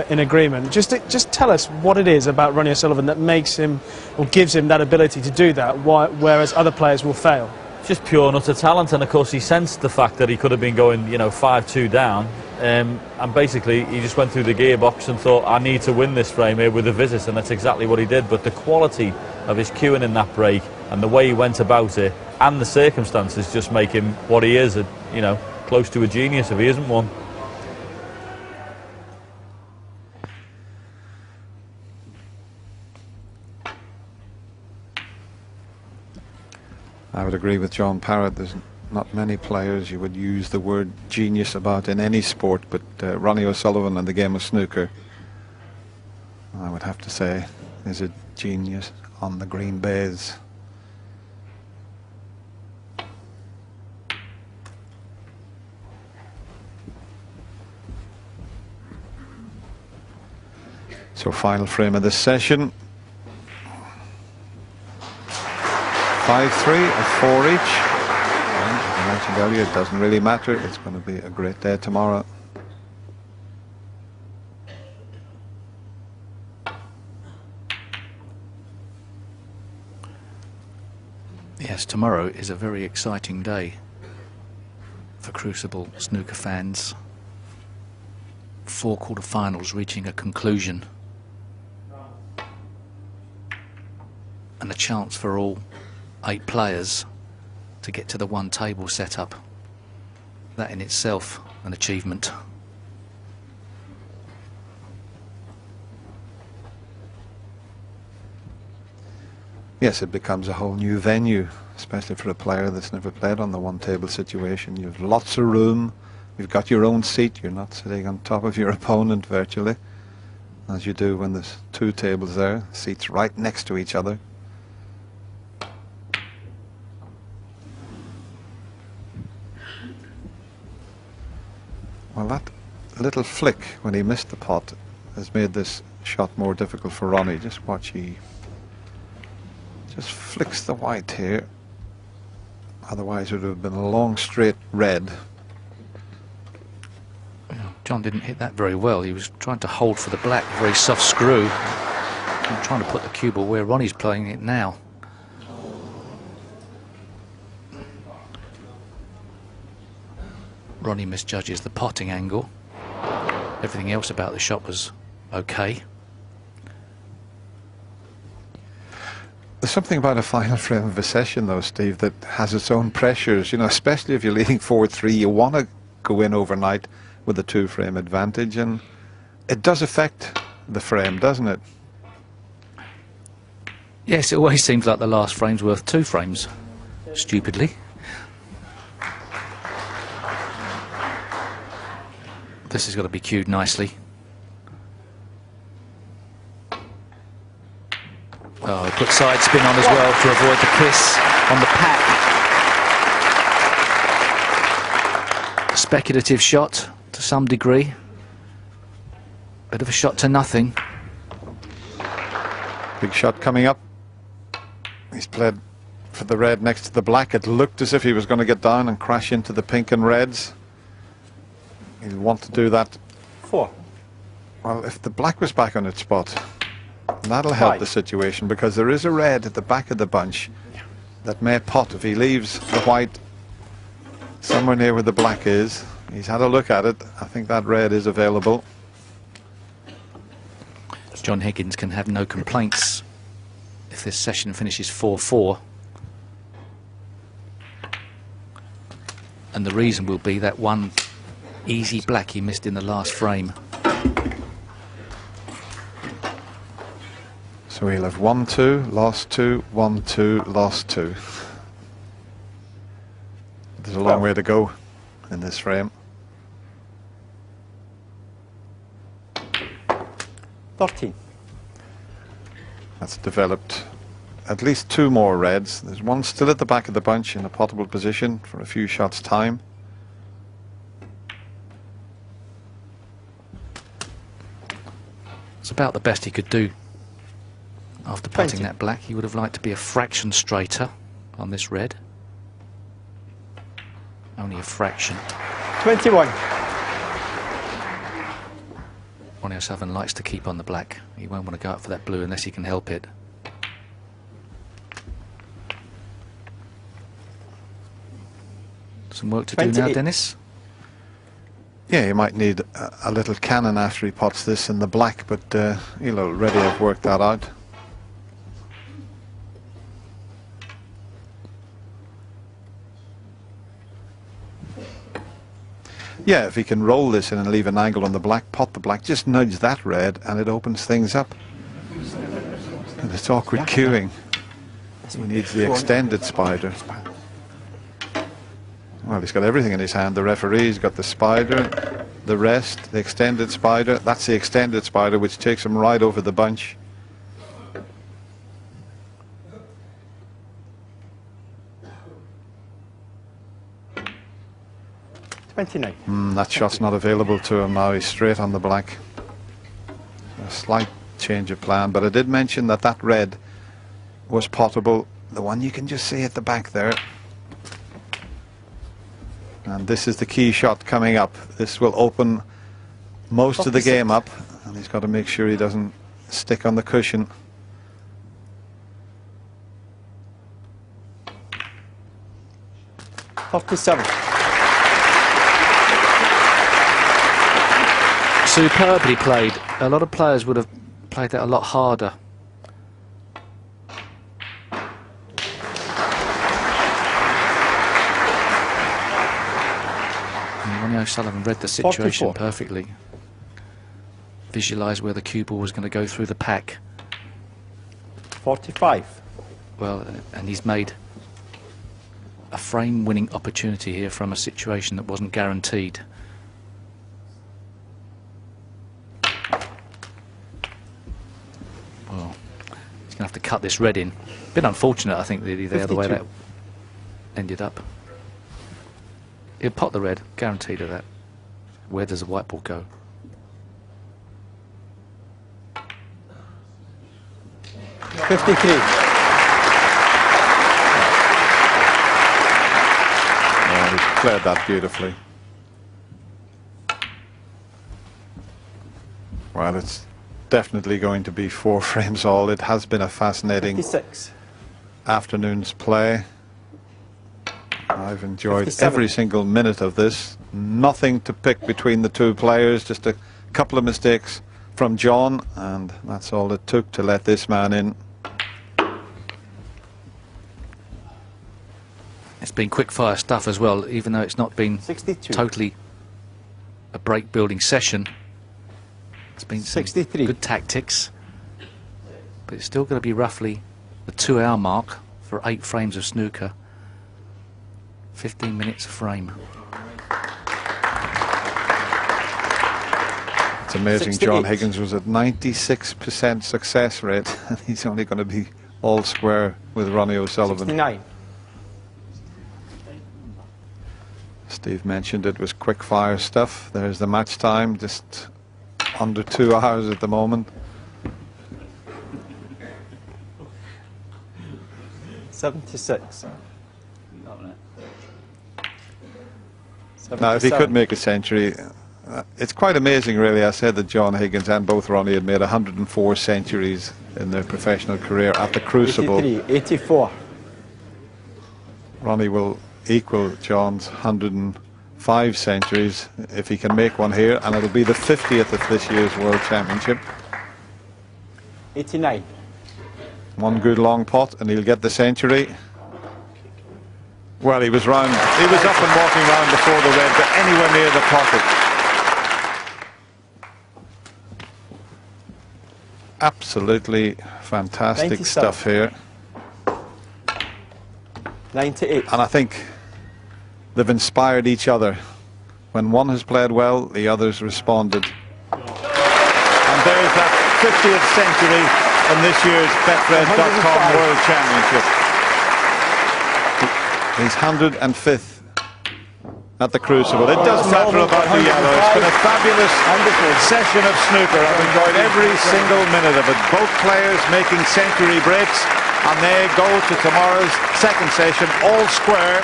in agreement. Just tell us what it is about Ronnie O'Sullivan that makes him, or gives him that ability to do that, whereas other players will fail. Just pure and utter talent, and of course he sensed the fact that he could have been going, you know, 5-2 down, and basically he just went through the gearbox and thought, I need to win this frame here with a visit, and that's exactly what he did. But the quality of his cueing in that break and the way he went about it and the circumstances just make him what he is, you know, close to a genius if he isn't one. I would agree with John Parrott. There's not many players you would use the word genius about in any sport, but Ronnie O'Sullivan in the game of snooker, I would have to say, is a genius on the green bays. So final frame of this session. 5-3 or 4 each. And as I mentioned earlier, it doesn't really matter. It's going to be a great day tomorrow. Yes, tomorrow is a very exciting day for Crucible snooker fans. 4 quarter-finals reaching a conclusion, and a chance for all 8 players to get to the one table setup. That in itself an achievement. Yes, it becomes a whole new venue, especially for a player that's never played on the one table situation. You've lots of room, you've got your own seat, you're not sitting on top of your opponent virtually, as you do when there's 2 tables there, seats right next to each other. Well, that little flick when he missed the pot has made this shot more difficult for Ronnie. Just watch, he just flicks the white here. Otherwise it would have been a long straight red. John didn't hit that very well. He was trying to hold for the black, very soft screw. I'm trying to put the cue ball where Ronnie's playing it now. Ronnie misjudges the potting angle. Everything else about the shot was okay. There's something about a final frame of a session though, Steve, that has its own pressures, you know, especially if you're leading 4-3. You want to go in overnight with a 2-frame advantage, and it does affect the frame, doesn't it? Yes, it always seems like the last frame's worth 2 frames, stupidly. This has got to be cued nicely. Oh, he put side spin on as well to avoid the kiss on the pack. A speculative shot to some degree. Bit of a shot to nothing. Big shot coming up. He's played for the red next to the black. It looked as if he was going to get down and crash into the pink and reds. He'll want to do that. 4. Well, if the black was back on its spot, that'll help the situation, because there is a red at the back of the bunch that may pot if he leaves the white somewhere near where the black is. He's had a look at it. I think that red is available. John Higgins can have no complaints if this session finishes 4-4. And the reason will be that one easy black he missed in the last frame. So he'll have 1-2, lost 2, 1-2, lost 2. There's a long way to go in this frame. 13. That's developed at least 2 more reds. There's one still at the back of the bunch in a potable position for a few shots' time. It's about the best he could do. After putting 20. that black, he would have liked to be a fraction straighter on this red. Only a fraction. 21. Ronnie O'Sullivan likes to keep on the black. He won't want to go up for that blue unless he can help it. Some work to do now, Dennis? Yeah, he might need a little cannon after he pots this in the black, but he'll already have worked that out. Yeah, if he can roll this in and leave an angle on the black, pot the black, just nudge that red and it opens things up. And it's awkward queuing. He needs the extended spider. Well, he's got everything in his hand. The referee's got the spider, the rest, the extended spider. That's the extended spider, which takes him right over the bunch. That shot's not available to him now. He's straight on the black. A slight change of plan, but I did mention that that red was potable. The one you can just see at the back there. And this is the key shot coming up. This will open most of the game up, and he's got to make sure he doesn't stick on the cushion. Superbly played. A lot of players would have played that a lot harder. And Ronnie O'Sullivan read the situation perfectly. Visualised where the cue ball was going to go through the pack. 45. Well, and he's made a frame-winning opportunity here from a situation that wasn't guaranteed. Well, he's going to have to cut this red in. A bit unfortunate, I think, the other way that ended up. He'll pot the red, guaranteed of that. Where does the white ball go? He played that beautifully. Well, it's definitely going to be 4 frames all. It has been a fascinating 56. afternoon's play. I've enjoyed 57. every single minute of this. Nothing to pick between the two players, just a couple of mistakes from John, and that's all it took to let this man in. It's been quick-fire stuff as well, even though it's not been 62. totally a break-building session. It's been some 63. good tactics, but it's still going to be roughly the 2-hour mark for 8 frames of snooker. 15 minutes a frame. It's amazing. 68. John Higgins was at 96% success rate, and he's only going to be all square with Ronnie O'Sullivan. 69. Steve mentioned it was quick fire stuff. There's the match time, just under 2 hours at the moment. 76. Now, if he could make a century, it's quite amazing, really. I said that John Higgins and both Ronnie had made 104 centuries in their professional career at the Crucible. 83, 84. Ronnie will equal John's 105 centuries if he can make one here, and it'll be the 50th of this year's World Championship. 89. One good long pot and he'll get the century. Well, he was round, he was up and walking round before the red got anywhere near the pocket. Absolutely fantastic 97. stuff here. 98. And I think they've inspired each other. When one has played well, the others responded. And there's that 50th century in this year's Betfred.com World Championship. He's 105th at the Crucible. It doesn't matter about the yellow. It's been a fabulous session of snooker. I've enjoyed every single minute of it. Both players making century breaks, and they go to tomorrow's second session all square.